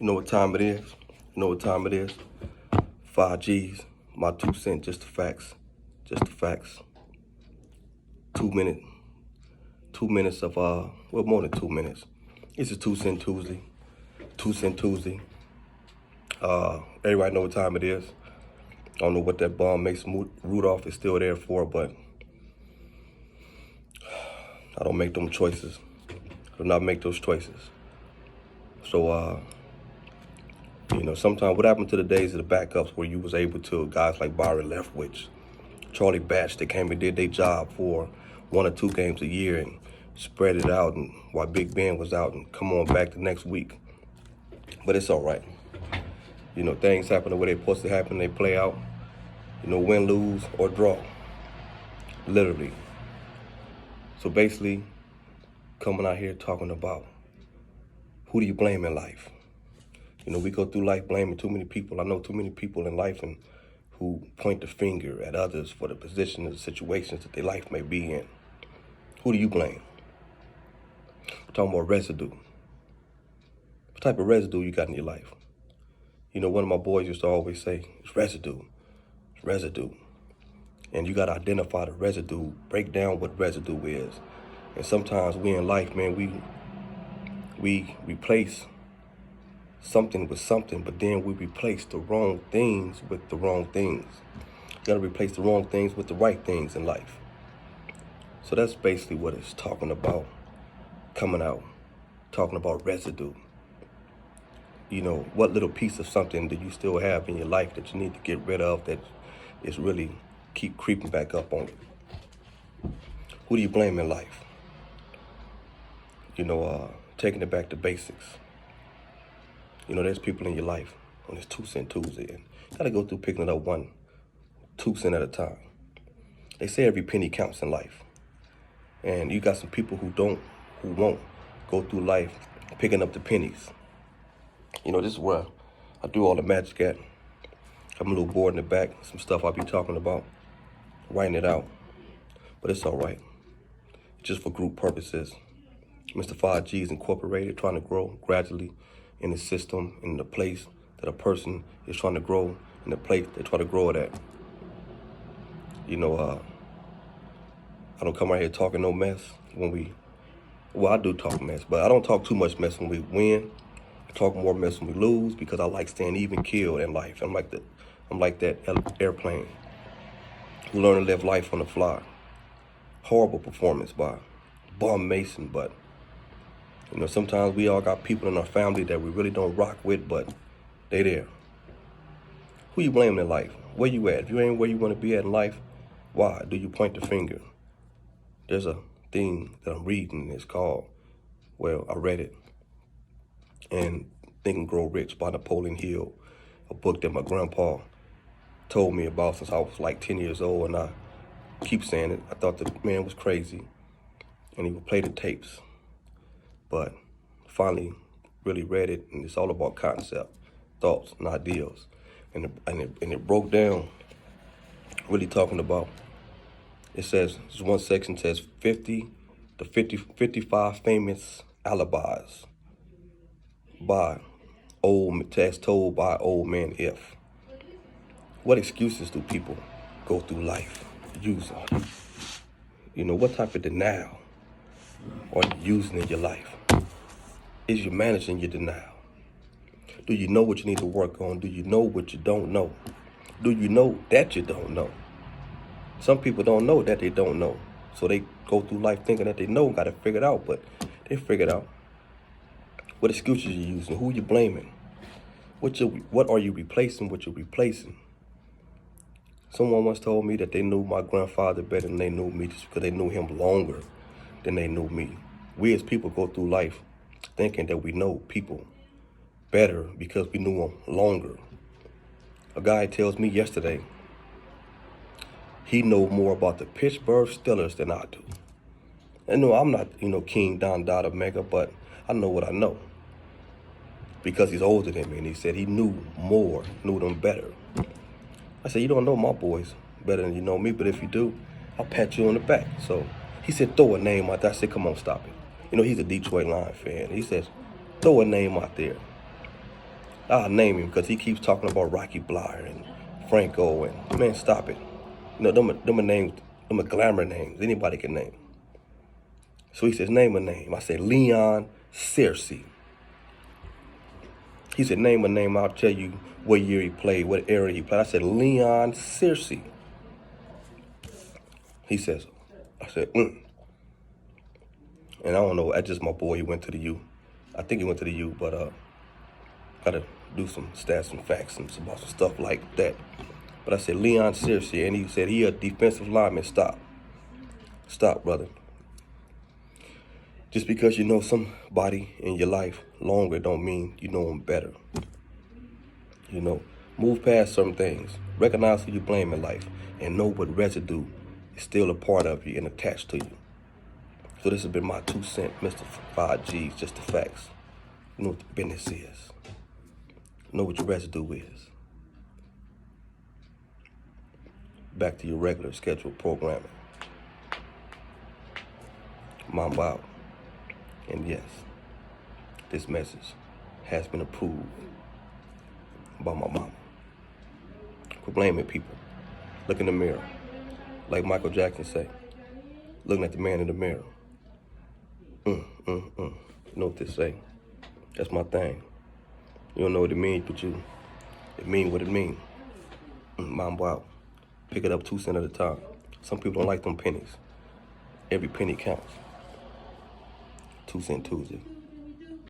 You know what time it is? You know what time it is? 5 G's, my 2 cents, just the facts. Just the facts. 2 minute, 2 minutes of, well, more than 2 minutes. It's a 2 Cent Tuesday. 2 Cent Tuesday. Everybody know what time it is. I don't know what that bomb Mason Rudolph is still there for, but I don't make them choices. I do not make those choices. So, sometimes what happened to the days of the backups where you was able to, guys like Byron Leftwich, Charlie Batch, they came and did their job for 1 or 2 games a year and spread it out, and while Big Ben was out and come on back the next week. But it's all right. Things happen the way they're supposed to happen. They play out, win, lose, or draw. Literally. So basically, coming out here talking about who do you blame in life? We go through life blaming too many people. I know too many people in life and who point the finger at others for the position and the situations that their life may be in. Who do you blame? We're talking about residue. What type of residue you got in your life? One of my boys used to always say, it's residue. It's residue. And you got to identify the residue, break down what residue is. And sometimes we in life, man, we replace something with something, but then we replace the wrong things with the wrong things. You got to replace the wrong things with the right things in life. So that's basically what it's talking about, coming out, talking about residue. What little piece of something do you still have in your life that you need to get rid of that is really keep creeping back up on you? Who do you blame in life? Taking it back to basics. There's people in your life on this 2 Cent Tuesday, and you gotta go through picking it up 1, 2 cents at a time. They say every penny counts in life. And you got some people who won't go through life picking up the pennies. This is where I do all the magic at. I'm a little bored in the back, some stuff I'll be talking about, writing it out. But it's all right. Just for group purposes. Mr. 5G's Incorporated, trying to grow gradually in the system, in the place that a person is trying to grow, in the place they try to grow it at. I don't come out here talking no mess I do talk mess, but I don't talk too much mess when we win. I talk more mess when we lose because I like staying even keeled in life. I'm like that airplane who learn to live life on the fly. Horrible performance by Bum Mason, but sometimes we all got people in our family that we really don't rock with, but they there. Who you blaming in life? Where you at? If you ain't where you want to be at in life, why do you point the finger? There's a thing that I'm reading. It's called, I read it, and Think and Grow Rich by Napoleon Hill, a book that my grandpa told me about since I was like 10 years old, and I keep saying it. I thought the man was crazy, and he would play the tapes. But finally really read it, and it's all about concept, thoughts, and ideals. And it broke down, really talking about, it says, this one section says 55 famous alibis as told by old man If. What excuses do people go through life using? What type of denial are you using in your life? Is you managing your denial? Do you know what you need to work on? Do you know what you don't know? Do you know that you don't know? Some people don't know that they don't know. So they go through life thinking that they know, got it figured out, but they figured out. What excuses you using? Who you blaming? What are you replacing? What you're replacing? Someone once told me that they knew my grandfather better than they knew me just because they knew him longer than they knew me. We as people go through life thinking that we know people better because we knew them longer. A guy tells me yesterday he know more about the Pittsburgh Steelers than I do. And no, I'm not, King Don Dada Mega, but I know what I know because he's older than me, and he said he knew them better. I said, you don't know my boys better than you know me, but if you do, I'll pat you on the back. So he said, throw a name out there. I said, come on, stop it. He's a Detroit Lions fan. He says, throw a name out there. I'll name him because he keeps talking about Rocky Blyer and Franco and man, stop it. You know, them are names, them are glamour names. Anybody can name. So he says, name a name. I said, Leon Searcy. He said, name a name. I'll tell you what year he played, what era he played. I said, Leon Searcy. He says, I said, And I don't know, that's just my boy. He went to the U. I think he went to the U, but gotta do some stats and facts and about some stuff like that. But I said, Leon Searcy, and he said, he a defensive lineman. Stop. Stop, brother. Just because you know somebody in your life longer don't mean you know them better. You know, move past some things. Recognize who you blame in life and know what residue is still a part of you and attached to you. So this has been my 2 cents, Mr. 5Gs, just the facts. You know what the business is. Know what your residue is. Back to your regular scheduled programming. Mamba out. And yes, this message has been approved by my mama. Quit blaming people. Look in the mirror. Like Michael Jackson say, looking at the man in the mirror. You know what they say? That's my thing. You don't know what it means, but it mean what it mean. Mamba out. Pick it up 2 cents at a time. Some people don't like them pennies. Every penny counts. 2 Cent Tuesday.